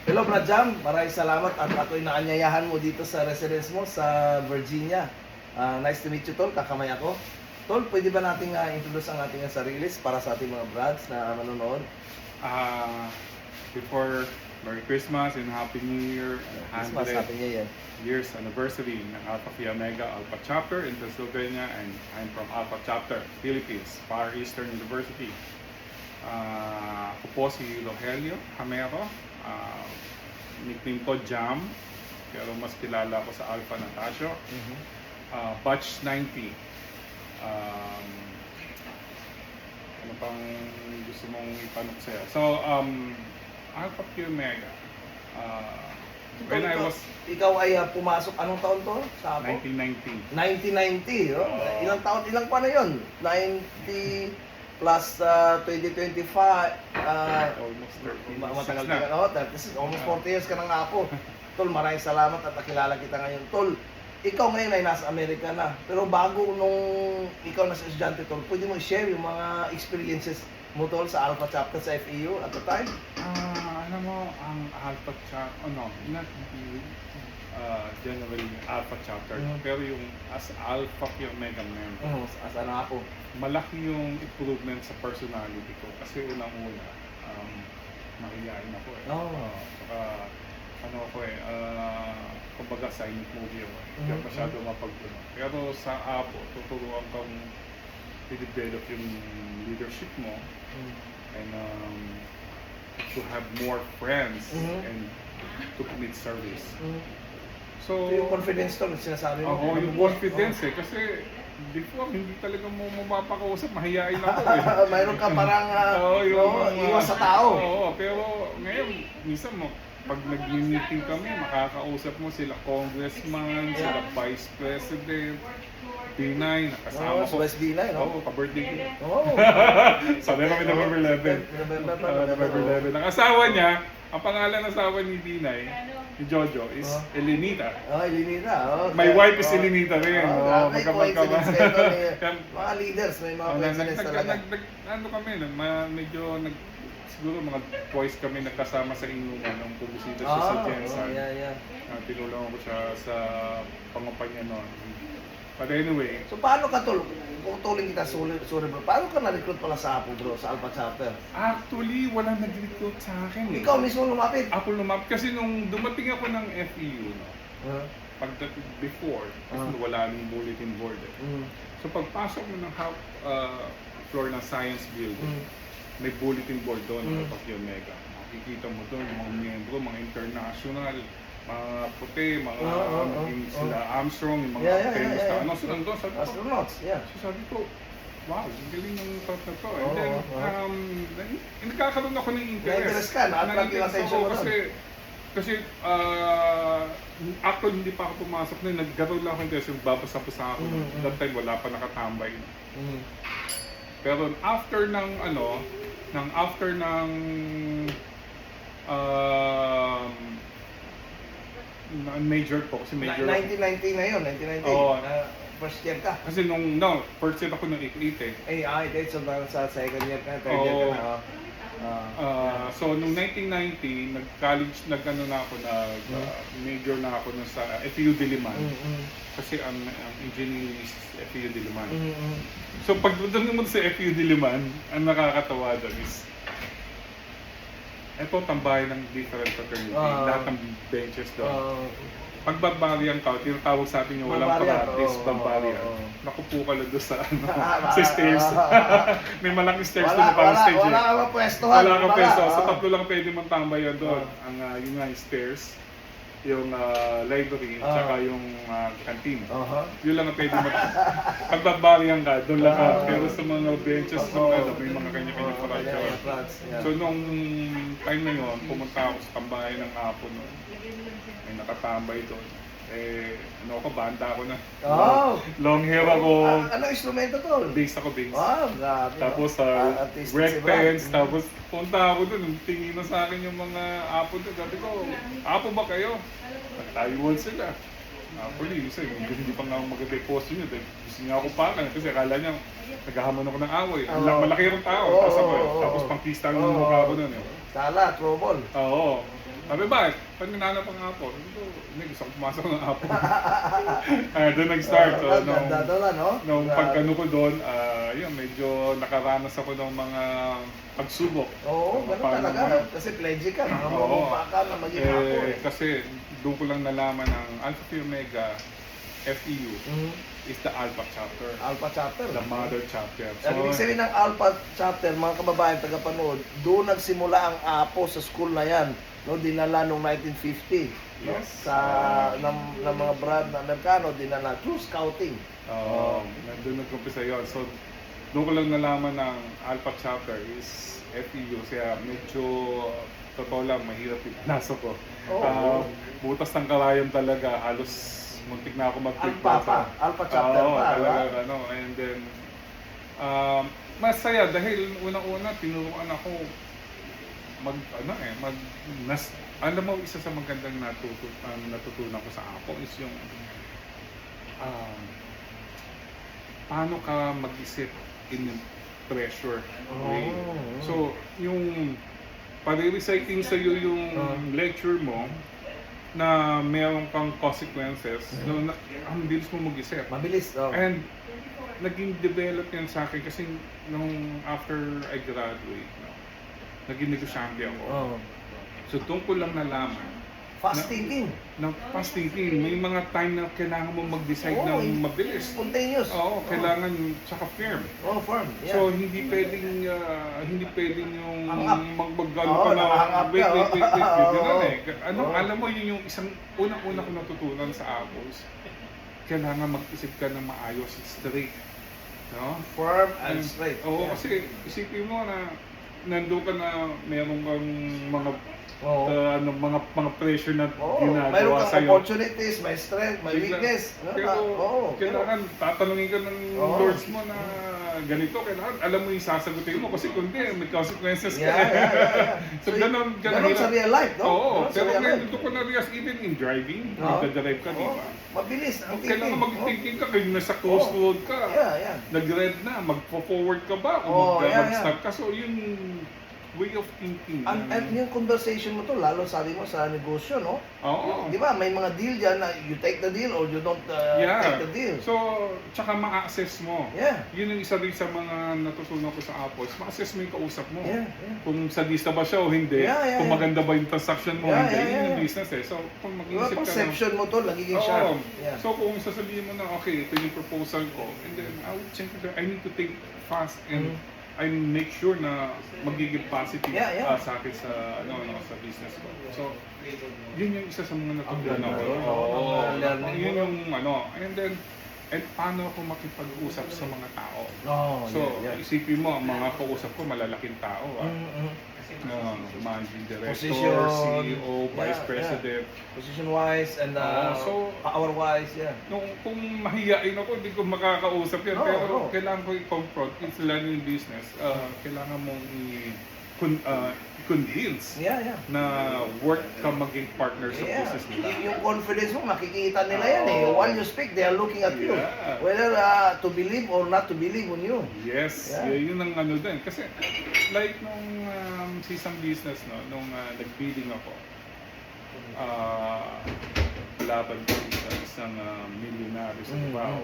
Hello, Brad Jam. Maraming salamat at ako'y naanyayahan mo dito sa residence mo sa Virginia. Nice to meet you, Tol. Kakamay ako. Tol, pwede ba nating introduce ang ating sarilis para sa ating mga brads na manonood? Before Merry Christmas and Happy New Year, Christmas, Happy New Year. years anniversary ng Alpha Phi Omega Alpha Chapter in Pennsylvania, and I'm from Alpha Chapter, Philippines, Far Eastern University. Ako po si Rogelio Hamero, nickname ko Jam, pero mas kilala ako sa Alpha Natasio. Batch 90. Ano pang gusto mong itanong sa'yo? So, Alpha Phi Omega. When I was Ikaw ay pumasok, anong taon to? Sa ako? 1990. 1990, oh. Ilang taon, ilang pa na yun? 90 plus 2025, Almost 30 matagal na. ka na. This is almost 40 years ka na nga po. Tol, maraming salamat at nakilala kita ngayon. Tol, ikaw ngayon ay nasa Amerika na. Pero bago nung ikaw nasa estudyante, Tol, pwede mo i-share yung mga experiences mo, Tol, sa Alpha Chapter sa FEU at the time? Alam mo, ang Alpha Chapter, not generally Alpha Chapter, pero yung as Alpha Phi Omega member, Asa na ako? malaki yung improvement sa personality ko. Kasi unang-una, mahihain ako eh. Saka, ano ako eh, kumbaga silent movie ako. Hindi ako masyado mapagpuno. Pero sa Apo, tuturuan kang i-develop yung leadership mo and to have more friends and to commit service. So, yung confidence, Tol, sinasabi mo? Oo, yung confidence eh. Kasi before, hindi talaga mo mapapakausap, mahihain ako eh. Mayroon ka parang iwas sa tao. Oo, pero ngayon, minsan mo, pag nag-meeting kami, makakausap mo sila congressman, sila vice president, B9, nakasama ko. Vice B9, no? Oo, ka-birthday ko. Oo. Sabi kami November 11. November 11. Ang asawa niya, ang pangalan ng asawa ni B9, ni Jojo, is Elenita. Elenita. My wife is Elenita rin. Magkapagkaba. Magkapagkaba. Mga leaders, may mga coincidence talaga. Ano kami, medyo siguro mga twice kami nagkasama sa inuman nung pumusita siya sa Jensen. Tinulungan ko siya sa pangumpanya noon. But anyway. So paano ka, Tol? Tutuling kita, sorry bro. Paano ka na-recruit pala sa Apo, bro? Sa Alpha Chapter? Actually, walang nag-recruit sa akin eh. Ikaw mismo lumapit? Ako lumapit. Kasi nung dumating ako ng FEU, no? Before, kasi wala nang bulletin board eh. So pagpasok mo ng floor ng science building, may bulletin board doon ng Alpha Phi Omega. Makikita mo doon yung mga miyembro, mga international, mga puti, mga sila Armstrong, yung mga famous na ano, sila doon. Astronauts, yeah. So sabi ko, wow, ang galing ng part na to. And then, nagkakaroon ako ng interest. Na-interest ka, na-attract yung attention mo doon. Kasi actually hindi pa ako pumasok na, nagkaroon lang ako interest, yung babasa-basa ako. That time wala pa nakatambay. Pero after ng major po, kasi major 1990 na yun, 1990. First year ka. Kasi first year ako ng 88 eh. So sa second year ka, third year ka na. So nung 1990, nag-college, major na ako sa FEU Diliman. Kasi ang engineering is FEU Diliman. So pagdating mo sa FEU Diliman, ang nakakatawa doon is ito tambayan ng different fraternity, lahat ng benches doon. Pagbabarian ka, tinatawag sa atin yung walang practice, barbarian. Nakupo ka lang doon sa, sa stairs. May malaking stairs doon na parang stage. Wala ka mapwestuhan. Wala ka pwesto. So tatlo lang pwede mong tambayan doon. Yung stairs, yung library, tsaka yung canteen. Yun lang ang pwede mo. Pagbabarian ka, doon lang ka. Pero sa mga benches, may mga kanya-kanya fracture. So nung time na yun, pumunta ako sa tambayan ng Apo noon. May nakatambay doon. Banda ako na. Long hair ako. Ano instrumento to? Bass ako, bass. Grabe. Tapos break pants, tapos punta ako doon, tingin na sa akin yung mga Apo doon. Sabi ko, Apo ba kayo? Nagtayuan sila. Actually, hindi pa nga ako maganda yung post nyo. Gusto niya ako pakan kasi akala niya naghahamon ako ng away. Malaki yung tao. Tapos pang pista yung mukha ko doon. Sala, trouble. Oo. Sabi, bakit? Pag nananap ang apo, sabi ko, hindi, gusto ko pumasok ng apo. Doon nag-start. So, Ganda to lang, no? nung pag-ano ko doon, yun, medyo nakaranas ako ng mga pagsubok. Oo, ganun Paano talaga. naman? Kasi pledge ka, Oo. mamumpa ka na maging apo. Kasi doon ko lang nalaman ng Alpha Phi Omega FEU is the Alpha chapter. Alpha chapter. The mother chapter. Ang ibig sabihin ng Alpha chapter, mga kababayan tagapanood, doon nagsimula ang apo sa school na yan. No, dinala noong 1950. No? Yes. Sa ng mga brand na Amerikano, dinala through scouting. Nandun nag-umpisa yun. So, doon ko lang nalaman ng Alpha chapter is FEU. Kaya medyo, totoo lang, mahirap yung pinasok ko. Oo. Butas ng kalayan talaga, halos muntik na ako mag-quit. Alpha chapter pa, talaga, ano. And then, masaya dahil unang-una, tinuruan ako alam mo, isa sa magandang natutunan ko sa Apo is yung paano ka mag-isip in pressure way. So, yung pare-reciting sa'yo yung lecture mo na meron kang consequences, ang bilis mo mag-isip. Mabilis, And naging develop yan sa akin kasi nung after I graduate, naging negosyante ako. So doon ko lang nalaman. Fast thinking. Fast thinking. May mga time na kailangan mo mag-decide ng mabilis. Spontaneous. Oo, kailangan tsaka firm. Firm. Yeah. So hindi pwedeng yung magbagano Oo, ka na nakahangap ka, wait. Ganun eh. Alam mo yun yung isang unang-una ko natutunan sa Apples. Kailangan mag-isip ka ng maayos, straight. No? Firm and straight. Oo, kasi isipin mo na nandun ka na meron kang mga pressure na mayroon ginagawa kang sa'yo. opportunities, may strength, may weakness. Kailangan tatanungin ka ng lords mo na ganito, kailangan alam mo yung sasagutin mo kasi kundi may consequences ka. So, ganun sa real life, no? Oo, pero ngayon dito ko na-realize even in driving, nagdadrive ka, di ba? Mabilis ang thinking. Kailangan mag-thinking ka, kaya nasa crossroad ka, nag-red na, mag-forward ka ba, o mag-stop ka. So, yung way of thinking. At yung conversation mo to, lalo sabi mo sa negosyo, no? Oo. Di ba, may mga deal dyan na you take the deal or you don't take the deal. So, tsaka ma-assess mo. Yeah. Yun yung isa rin sa mga natutunan ko sa Apples. Ma-assess mo yung kausap mo. Yeah. Kung sadista ba siya o hindi. Kung maganda ba yung transaction mo o hindi. Yun yung business eh. So, kung mag-iisip ka perception mo to, nagiging sharp. So, kung sasabihin mo na, okay, ito yung proposal ko. And then, I would check it. I need to think fast and I make sure na magiging positive sa akin sa business ko. So, yun yung isa sa mga natutunan ko. Yun yung and paano ako makipag-usap sa mga tao. Isipin mo, ang mga kausap ko malalaking tao. Managing Director, CEO, Vice President. Position-wise and power-wise, Kung mahiyain ako, hindi ko makakausap yan. Pero kailangan ko i-confront. It's learning business. Kailangan mong i-convince na work ka maging partner sa business nila. Yung confidence mo, makikita nila yan eh. While you speak, they are looking at you. Whether to believe or not to believe on you. Yes, yun ang ano din. Kasi like nung sa isang business, nung nag-bidding ako, laban ko isang millionaire sa Cubao.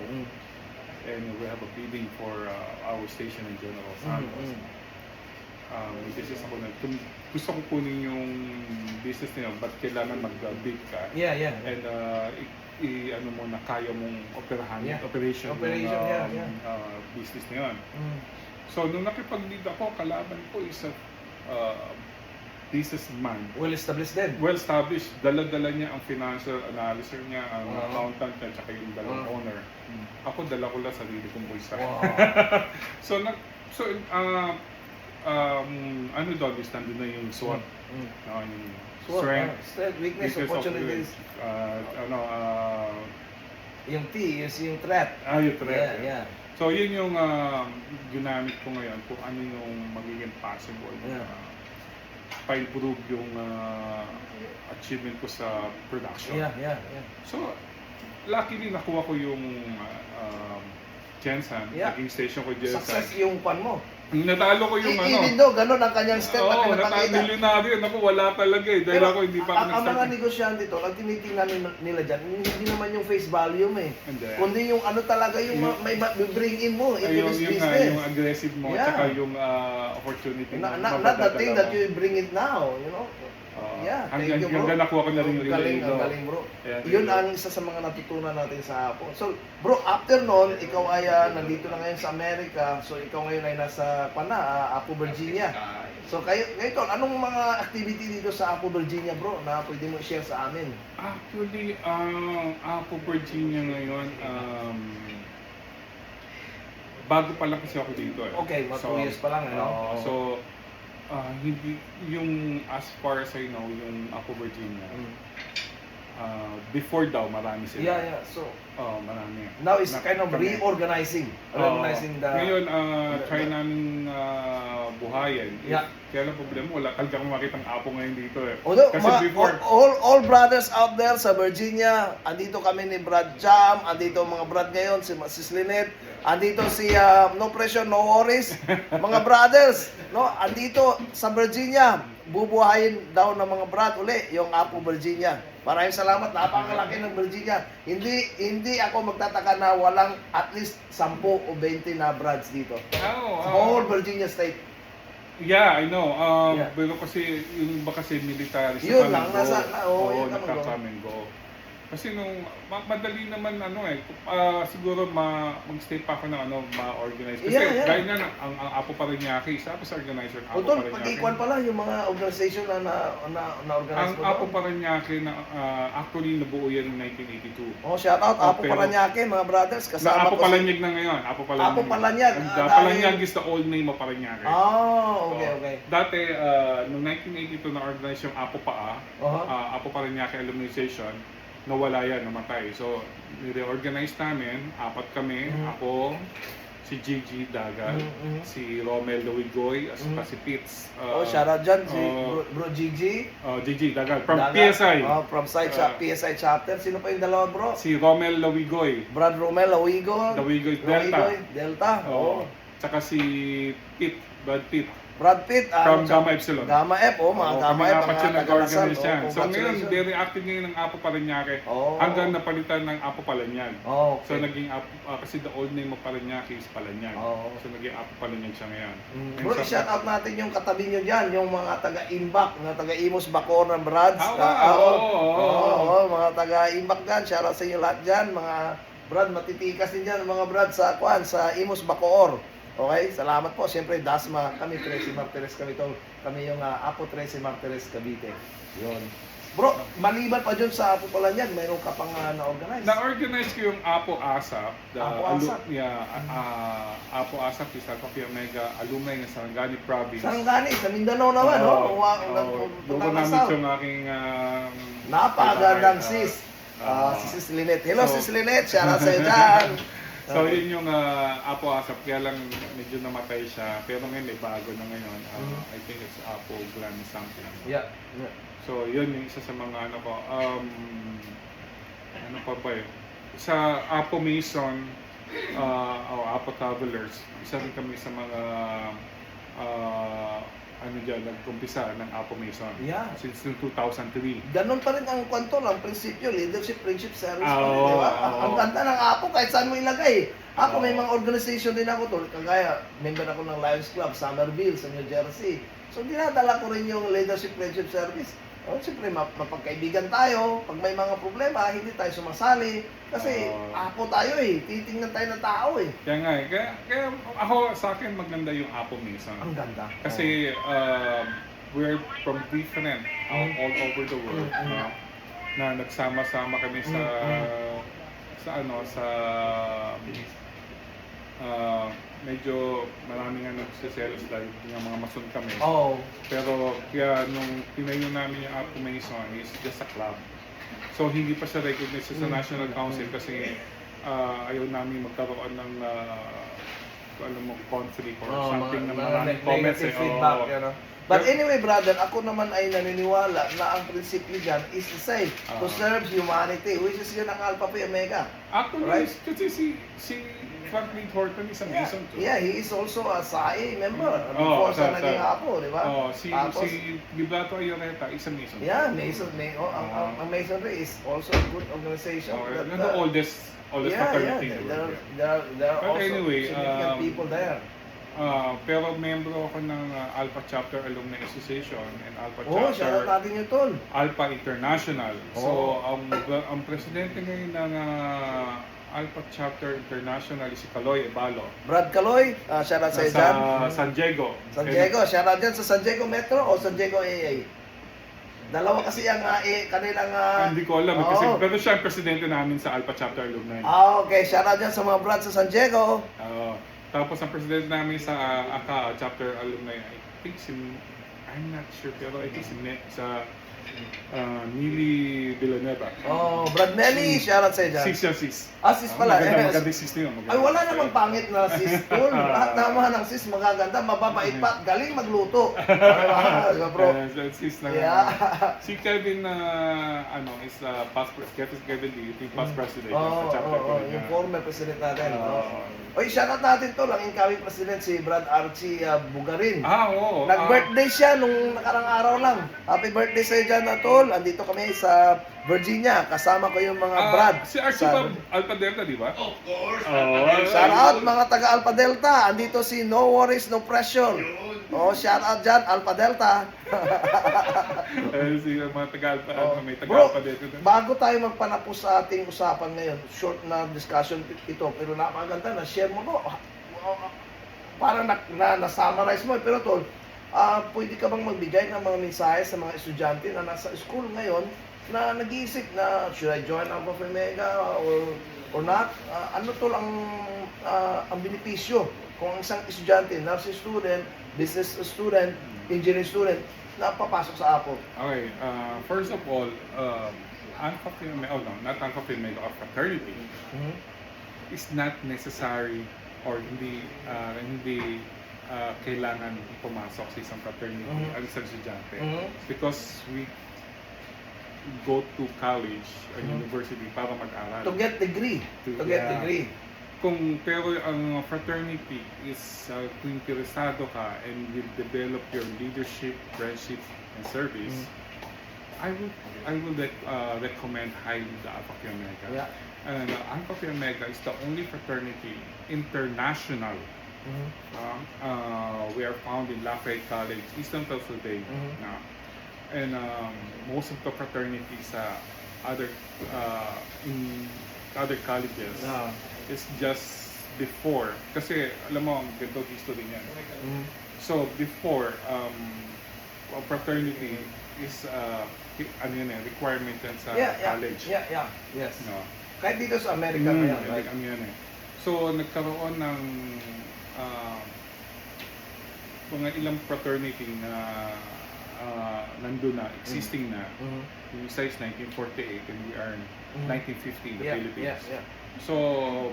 And we have a bidding for our station in General Santos. Business ako na gusto ko kunin yung business niyo, but kailangan mag-bid ka. And ano mo na kaya mong operation business na yun. So nung nakipag-bid ako, kalaban ko is a businessman. Well-established din. Well-established. Dala-dala niya ang financial analyzer niya, ang accountant niya, tsaka yung dalawang owner. Ako, dala ko lang sarili kong bulsa. Ano daw, nandun na yung SWOT. Yung strength, weakness, opportunities. Yung T, yung threat. Yung threat. So yun yung ginamit ko ngayon kung ano yung magiging possible pa-improve yung achievement ko sa production. So luckily nakuha ko yung Jensen, naging station ko Jensen. Success yung pan mo. Natalo ko yung Even though, ganun ang kanyang step na Oo, pinapakita. milyonaryo. Naku, wala talaga eh. Dahil ako hindi pa ako ang mga nag-start. negosyante to, ang tinitingnan nila dyan, hindi naman yung face value mo eh. Hindi. Kundi yung ano talaga yung may bring in mo into Ayun, this yung, business. yung aggressive mo, Yeah. tsaka yung opportunity Not na the thing mabadadala that you bring it now, you know. Yeah, thank you bro. Hanggang nakuha ko na rin yung Galing, Iloilo. ang galing bro. Ayan, Yun Iloilo. ang isa sa mga natutunan natin sa Apo. So, bro, after nun, ikaw ay nandito na ngayon sa Amerika. So, ikaw ngayon ay nasa Apo, Virginia. So, ngayon, anong mga activity dito sa Apo, Virginia bro na pwede mo i-share sa amin? Actually, ako Virginia ngayon, bago pa lang kasi ako dito eh. Okay, mga 2 years pa lang, ano? So, hindi, yung as far as I know, yung ako Virginia, before daw, marami sila. Yeah. So, marami. now it's kind of kami. reorganizing. Reorganizing the... Ngayon, try namin buhayin. Yeah. Kaya lang problema, wala talagang makitang apo ngayon dito eh. Although, Kasi before, all brothers out there sa Virginia, andito kami ni Brad Jam, andito mga brad ngayon, si Sis Lynette, andito si No Pressure, No Worries, mga brothers, no, andito sa Virginia, bubuhayin daw ng mga brad uli, yung Apo Virginia. Maraming salamat, napakalaki ng Virginia. Hindi ako magtataka na walang at least 10 o 20 na brads dito. Sa whole Virginia State. Yeah, I know. Yeah. Pero kasi yung iba kasi military sa Yun come lang, and go. oo, yun lang, nagka-come and go. Kasi nung madali naman siguro mag-stay pa ako ng ma-organize. Kasi Yeah. gaya nga ang Apo Parañaque, isa ako sa organizer ng Apo Utol, Parañaque. pag-ikuan pala yung mga organization na-organize Ang mo Apo doon. Parañaque na actually nabuo yan in 1982. Oh, shout out Apo pero- Parañaque, mga brothers. Na Kasama Apo ko si... Palanyag na ngayon. Apo Palanyag. Apo Palanyag, And, dahil- Palanyag is the old name of Parañaque. Okay. Dati, noong 1982 na-organize yung Apo Paa, Apo Parañaque Alumni Association, nawala yan, namatay. So, nire-organize namin, 4 kami, ako, si Gigi Dagal, si Romel Lawigoy, at saka si Pitts. Shout out dyan, si Bro Gigi. Gigi Dagal, from Dagat. PSI. From PSI chapter. Sino pa yung dalawa, bro? Si Romel Lawigoy. Brad Romel Lawigo. Lawigoy Delta. Delta. Tsaka si Brad Pitt. Brad Pitt. From Gamma Epsilon. Gamma F, mga Gamma F. Kami Mga nag-organize yan. So ngayon, congratulations. very active ngayon ng Apo Parañaque hanggang napalitan ng Apo Palanyag. So Okay. naging kasi the old name of Parañaque is Palanyag. So naging Apo Palanyag siya ngayon. Bro, i-shout out natin yung katabi nyo dyan, yung mga taga-Imbak, mga taga-Imos Bacor ng Brads. Mga taga-Imbak dyan, shout out sa inyo lahat dyan, mga Brad, matitikas din dyan, mga Brad sa Imos Bacoor. Okay, salamat po. Siyempre, Dasma, kami, Tracy Martires kami to. Kami yung Apo Tracy Martires Cavite. Yun. Bro, maliban pa dyan sa Apo Palanyag, mayroon ka pang na-organize. Na-organize ko yung Apo ASAP. Apo ASAP? Apo ASAP is Alpha Phi Omega alumni ng Sarangani Province. Sarangani, sa Mindanao naman, no? Doon namin yung aking napakagandang sis. Si Sis Lynette. Hello, Sis Lynette. Shout out sa'yo dyan. So yun yung Apo ASAP, kaya lang medyo namatay siya. Pero ngayon may bago na ngayon. I think it's Apo Glam something. Yeah. So yun yung isa sa mga ano ko. Ano pa ba yun? Sa Apo Mason, Apo Travelers, isa rin kami sa mga nag-umpisa ng Apo Mason. Yeah. Since 2003. Ganun pa rin ang kwento lang, prinsipyo, leadership, friendship, service. Oo, di ba? oo. Ang ganda ng Apo, kahit saan mo ilagay. Ako, may mga organization din ako tol. Kagaya, member ako ng Lions Club, Somerville, sa New Jersey. So, dinadala ko rin yung leadership, friendship, service. Siyempre, mapagkaibigan tayo. Pag may mga problema, hindi tayo sumasali. Kasi, Apo tayo titingnan tayo ng tao Kaya nga kaya ako sa akin maganda yung Apo Mason. Ang ganda. Kasi we're from different all over the world na nagsama-sama kami sa medyo maraming nagsiselos dahil nga mga mason kami. Pero kaya nung tinayo namin yung Apo Mason is just a club. So hindi pa siya recognized sa National Council kasi ayaw namin magkaroon ng conflict or something na maraming comments. Feedback, But anyway, brother, ako naman ay naniniwala na ang prinsipyo dyan is the same, to serve humanity, which is yun ang Alpha Phi Omega. Actually, Right. kasi si Franklin Horton is a Yeah, Mason too. yeah, he is also a SAE member before sa naging Apo, di ba? Si Tapos, Librato Ayoreta is a Mason. yeah, Mason, ang Masonry is also a good organization. that, The oldest fraternity in the world. There are But also anyway, significant people there. Pero membro ako ng Alpha Chapter Alumni Association and Alpha Oh, shoutout Chapter natin yung tol. Alpha International. So, Oh. ang presidente ngayon ng Alpha Chapter International is si Kaloy Ebalo. Brad Caloy, shoutout sa dyan. San Diego. San Diego, shoutout dyan sa San Diego Metro o San Diego AA? Dalawa kasi ang kanilang... Hindi ko alam, kasi Oo. pero siya ang presidente namin sa Alpha Chapter Alumni. Okay, shoutout dyan sa mga brad sa San Diego. Tapos ang presidente namin sa ACA Chapter Alumni, I think I'm not sure, pero I think sa Nili Villanueva. Oh, Brad Nelly, shoutout sa dyan. Sis. Sis pala. Maganda sis niyo. Ay, wala namang pangit na sis tol. Lahat naman ng sis magaganda, mababait pa, galing magluto. Diba, bro? Sis na. Yeah. Si Kevin is Kevin Lee, yung past president sa chapter ko. Yung former president natin. Oy, shoutout natin tol, ang incoming president si Brad Archie Bugarin. Oo. Nag-birthday siya nung nakarang araw lang. Happy birthday sa'yo dyan na tol. Andito kami sa Virginia. Kasama ko yung mga Brad. Si Archie Alpha Delta, di ba? Of course. Shout out mga taga Alpha Delta. Andito si No Worries, No Pressure. Shout out dyan, Alpha Delta. Si mga taga-Alpha, may Bro, taga-Alpha Delta. bago tayo magpanapos sa ating usapan ngayon, short na discussion ito, pero napakaganda na share mo to. Parang na-summarize mo. Pero tol, pwede ka bang magbigay ng mga mensahe sa mga estudyante na nasa school ngayon na nag-iisip na should I join Alpha Phi Omega or not? Ano tol ang benepisyo kung ang isang estudyante, nursing student, business student, engineering student, na papasok sa APO? Okay, first of all, Alpha Phi Omega, not Alpha Phi Omega, or fraternity is not necessary or hindi kailangan pumasok sa isang fraternity ang isang estudyante. Because we go to college or university para mag-aral. To get degree. Pero ang fraternity is kung interesado ka and will develop your leadership, friendship, and service, I will recommend highly the Alpha Phi Omega. Yeah. And Alpha Phi Omega is the only fraternity international. We are found in Lafayette College, Eastern Pennsylvania. And most of the fraternities in other colleges is just before. Kasi alam mo, ang ganda history niyan. So before, a fraternity is requirement yan sa college. Yes. No. Kahit dito sa Amerika ngayon, right? So nagkaroon ng mga ilang fraternity na nandun na, existing na. Yung isa is 1948 and we are 1950 in the Philippines. So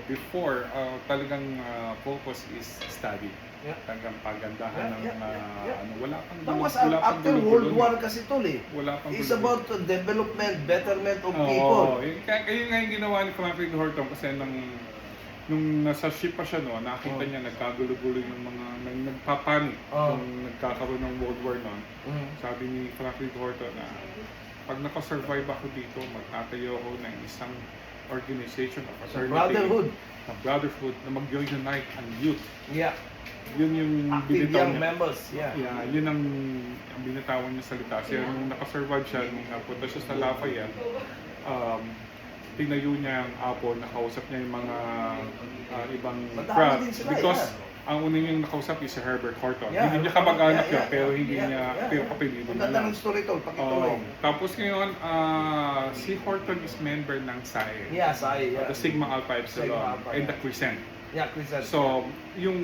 before, talagang focus is study. Talagang pagandahan ng wala pang Tapos after World War kasi tol wala pang it's about development, betterment of people. Ayun nga yung ginawa ni Franklin Horton kasi nung nasa ship pa siya nakita niya nagkagulo-gulo yung mga nagpapanik nung nagkakaroon ng World War noon. Sabi ni Franklin Horton na pag nakasurvive ako dito, magtatayo ako ng isang organization of fraternity, brotherhood na mag-unite ang youth. Yun yung active binitaw young niya. members. Yun ang binitawan niya salita. Nung nakasurvive siya, nung napunta siya sa Lafayette, tinayo niya ang APO, nakausap niya yung mga ibang Madami din sila, because ang una niyang nakausap is si Herbert Horton. Hindi niya kamag-anak niya, pero hindi niya, pero kapilido niya Maganda lang. ng story tol, pakituloy. Tapos ngayon, si Horton is member ng SAE. SAE. The Sigma Alpha Epsilon and the Crescent. Crescent. So, yung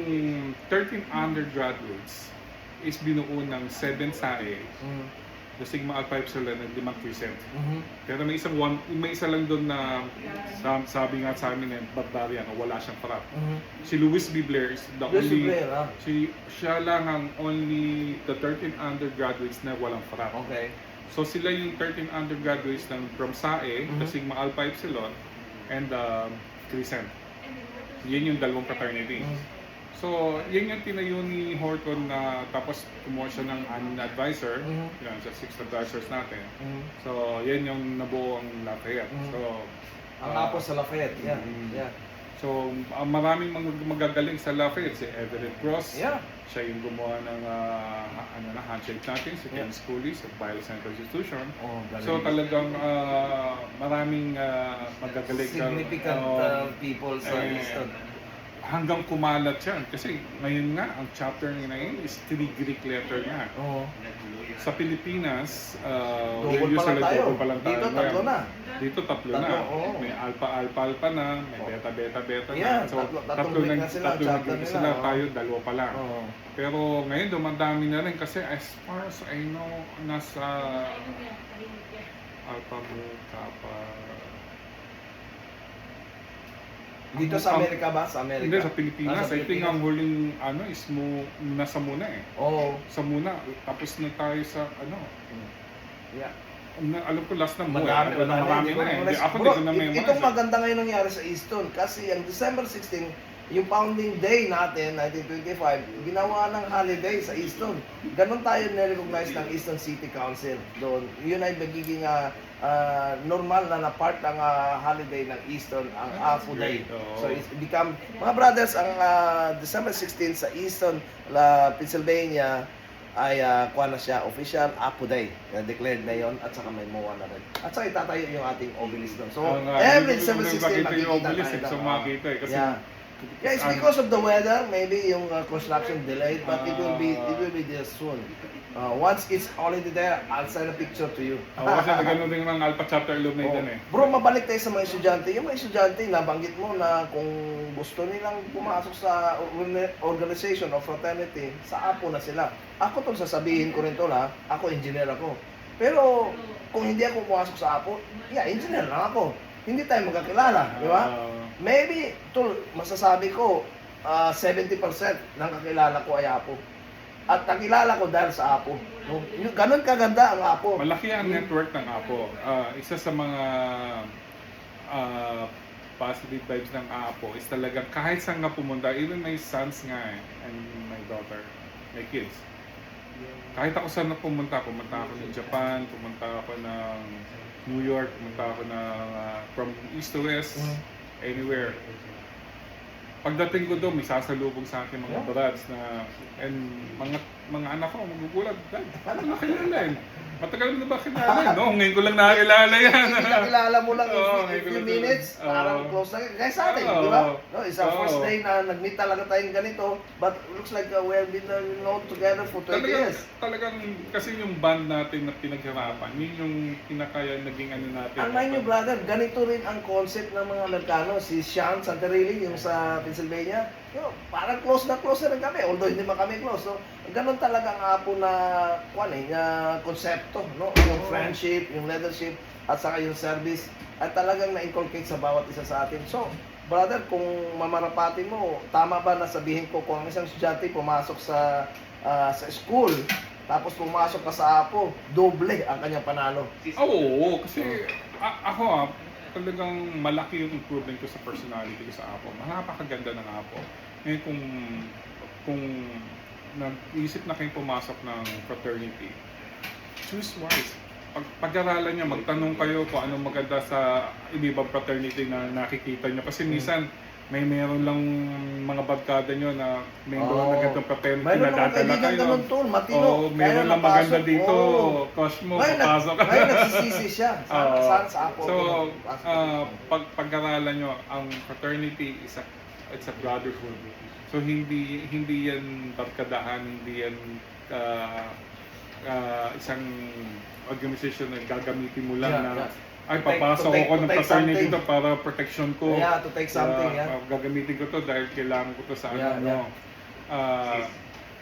13 undergraduates is binuo ng 7 SAE, the Sigma Alpha Epsilon and 5 crescent. Mhm. Pero may isa lang doon na sabi nga sa amin barbarian o wala siyang frap. Mhm. Si Louis B. Blair is the Louis only Blair, ah. siya lang ang only the 13 undergraduates na walang frap. Okay. So sila yung 13 undergraduates ng from SAE, the Sigma Alpha Epsilon and the Crescent. Yun yung dalawang fraternity. So, yun yung tinayo ni Horton na tapos kumuha siya ng anim na advisor, yun, sa 6 advisors natin. So, yan yung nabuo ang Lafayette. So, Ang Apo sa Lafayette, yeah. Yeah. So, maraming magagaling sa Lafayette. Si Everett Cross, Yeah. siya yung gumawa ng handshake natin, si Ken Schooley sa Biocenter Institution. Oh, So talagang maraming magagaling significant people sa Easton. hanggang kumalat yan. Kasi ngayon nga, ang chapter nila yun is 3 Greek letter nga. Oo. Sa Pilipinas, Double pa lang tayo. double pa lang tayo. Dito, tatlo na. Dito, tatlo na. Tatlo, oo. May alpha na, may beta Yeah, na. So, tatlong Greek na sila, chapter nila, sila, oo. tayo, dalawa pa lang. Oo. Pero ngayon, dumadami na rin kasi as far as I know, nasa Alpha Mu, Kappa. Dito sa Amerika ba? Sa Amerika? Hindi, sa Pilipinas. Sa I think ang huling is nasa Muna eh. Oo. Sa Muna. Tapos na tayo sa Yeah. alam ko last na Mu. Marami Marami hindi ko na eh. memorize. Ako Bro, hindi ko na memorize. itong maganda ngayon nangyari sa Easton kasi ang December 16, yung founding day natin, 1925, ginawa ng holiday sa Easton. Ganon tayo na-recognize ng Easton City Council doon. Yun ay magiging normal na part ng holiday ng Easton, ang Apo Day. So it's become, mga brothers, ang December 16 sa Easton, Pennsylvania, ay kuha na siya, official Apo Day. Declared na yon at saka may MOA na rin. At saka itatayo yung ating obelisk doon. So, every December 16, yung makikita obelisk, tayo so doon. makita eh. Kasi Yeah, it's because of the weather, maybe yung construction delayed, but it will be there soon. Once it's already there, I'll send a picture to you. Kasi nagano din ng Alpha Chapter alumni din eh. Bro, mabalik tayo sa mga estudyante. Yung mga estudyante, nabanggit mo na kung gusto nilang pumasok sa organization of fraternity, sa Apo na sila. Ako tol, sasabihin ko rin tol ha, ako engineer ako. Pero kung hindi ako pumasok sa Apo, yeah, engineer lang ako. Hindi tayo magkakilala, di ba? Maybe, tol, masasabi ko, 70% ng kakilala ko ay Apo. At nakilala ko dahil sa Apo. No? Ganon kaganda ang Apo. Malaki ang network ng Apo. Isa sa mga positive vibes ng Apo is talagang kahit saan nga pumunta, even my sons nga and my daughter, my kids. Kahit ako saan na pumunta ako ng Japan, pumunta ako ng New York, pumunta ako from east to west, anywhere. Pagdating ko doon, may sasalubong sa akin mga brads na, and mga anak ko, magugulat, Dad, paano nakilala yun? Matagal mo na ba kilala? No, ngayon ko lang nakilala yan. Nakilala mo lang in ngayon ko few lang- minutes, parang close na. Kaya sa atin, di ba? No, it's our first day na nag-meet talaga tayong ganito, but looks like we have been known together for 20 years. Talagang, kasi yung band natin na pinaghirapan, yun yung pinakaya naging ano natin. Alam nyo brother, ganito rin ang concept ng mga Amerikano. Si Sean Santarelli, yung sa Pennsylvania, parang close na rin kami, although hindi man kami close. So, ganun talaga ang Apo na konsepto, no? Yung friendship, yung leadership, at saka yung service, at talagang na-inculcate sa bawat isa sa atin. So, brother, kung mamarapatin mo, tama ba na sabihin ko kung ang isang estudyante pumasok sa school, tapos pumasok ka sa Apo, doble ang kanyang panalo. Oo, kasi ako talagang malaki yung improvement ko sa personality ko sa Apo. Napakaganda ng Apo. Ngayon kung nag-isip na kayong pumasok ng fraternity, choose wise. Pag-aralan nyo, magtanong kayo kung anong maganda sa ibang fraternity na nakikita nyo. Kasi minsan, meron lang mga barkada nyo na meron na gantong fraternity na dadala kayo. Ganun tol, matino. Meron lang maganda dito. Cosmo, papasok ka. Ngayon nagsisisi siya. Saan sa Apo? So, pag-aralan nyo, ang fraternity is it's a brotherhood. So, hindi yan barkadahan, hindi yan isang organization na gagamitin mo lang ay papasok ako ng fraternity to para protection ko. Yeah, to take something, gagamitin ko to dahil kailangan ko to sa ano.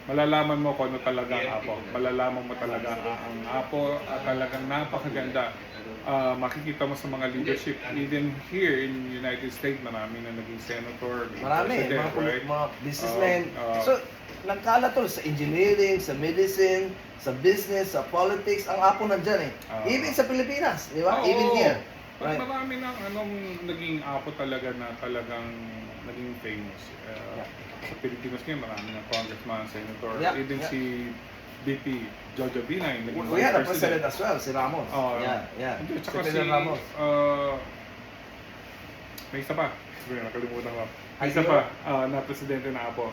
malalaman mo kung ano talaga ang Apo. Malalaman mo talaga ang Apo talagang napakaganda. Makikita mo sa mga leadership, even here in United States, marami na naging senator, Marami, president, right? mga businessmen. Um, So, nagkala tol sa engineering, sa medicine, sa business, sa politics, ang Apo nandyan eh. Even sa Pilipinas, di ba? Oo. Even here. But Right. marami ng naging Apo talaga na talagang naging famous. Sa Pilipinas ngayon, marami ng congressman, senator, Yeah, even yeah. si VP Jojo Binay, naging We had a vice president as well, si Ramos. Oo. Yeah. Hindi, Si tsaka si, President Ramos. may isa pa. Sige, nakalimutan ko. May Ay, isa sino? pa na presidente na Apo.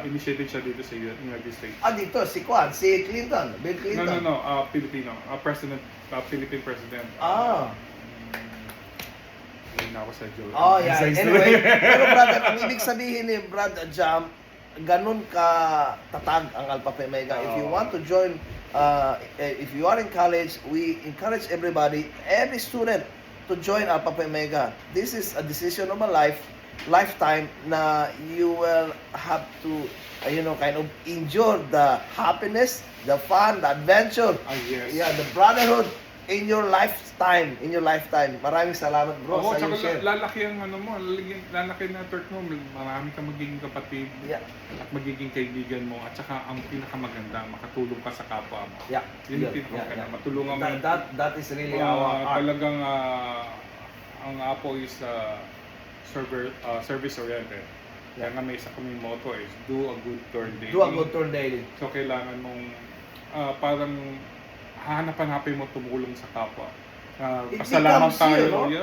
Initiated siya dito sa United States. Dito, si Kwan, si Clinton, Bill Clinton. No. Filipino. President, Philippine president. Hindi na ako sa Joe. Yeah. Anyway, pero brother, ang ibig sabihin ni Brad Jam, ganun ka tatag ang Alpha Phi Omega. If you want to join, if you are in college, we encourage everybody, every student, to join Alpha Phi Omega. This is a decision of a lifetime na you will have to, kind of endure the happiness, the fun, the adventure, Yes. yeah, the brotherhood in your lifetime. Maraming salamat, bro, Oo, sa iyong tsaka share. lalaki ang lalaki ang network mo. Marami kang magiging kapatid Yeah. at magiging kaibigan mo. At saka ang pinakamaganda, makatulong ka sa kapwa mo. Yeah. Yun yung pinaka matulungan mo. That is really our art. Talagang ang Apo is service-oriented. Kaya nga may isa kaming motto is do a good turn daily. Do a good turn daily. So kailangan mong parang hahanap-hanapin mo tumulong sa kapwa. It Pasalamat becomes you, tayo. no? Yeah,